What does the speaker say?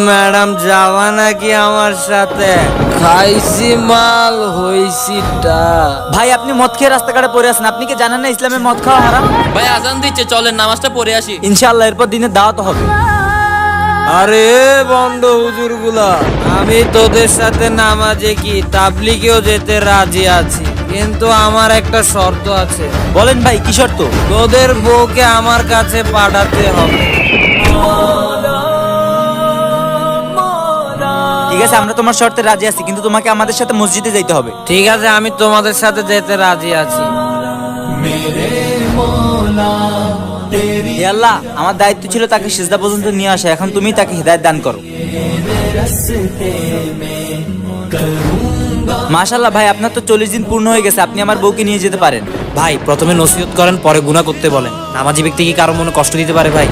Madam যাওয়া নাকি আমার সাথে? খাইছি মাল হইছিটা। ভাই আপনি মদ খেয়ে রাস্তাঘাটে পড়ে আছেন, আপনি কি জানেন না ইসলামে মদ খাওয়া হারাম? ভাই আজান দিচ্ছে, চলেন নামাজটা পড়ে আসি। ইনশাআল্লাহ এরপর দিনে দাওয়াত হবে। আরে বন্ড হুজুর গুলা, আমি তোদের সাথে নামাজে কি তাবলিগেও যেতে রাজি আছি, কিন্তু আমার একটা শর্ত আছে। বলেন ভাই কি শর্ত? তোদের বউকে আমার কাছে পাঠাতে হবে। ঠিক আছে, আমরা তোমার শর্তে রাজি আছি, কিন্তু তোমাকে আমাদের সাথে মসজিদে যাইতে হবে। ঠিক আছে, আমি তোমাদের সাথে যেতে রাজি আছি। হে আল্লাহ, আমার দায়িত্ব ছিল তাকে সিজদা পর্যন্ত নিয়ে আসা, এখন তুমি তাকে হিদায়াত দান করো। মাশাআল্লাহ ভাই, আপনার তো 40 দিন পূর্ণ হয়ে গেছে, আপনি আমার বউকে নিয়ে যেতে পারেন। ভাই প্রথমে নসিহত করেন, পরে গুনাহ করতে বলেন। নামাজি ব্যক্তি কি কারো মনে কষ্ট দিতে পারে ভাই?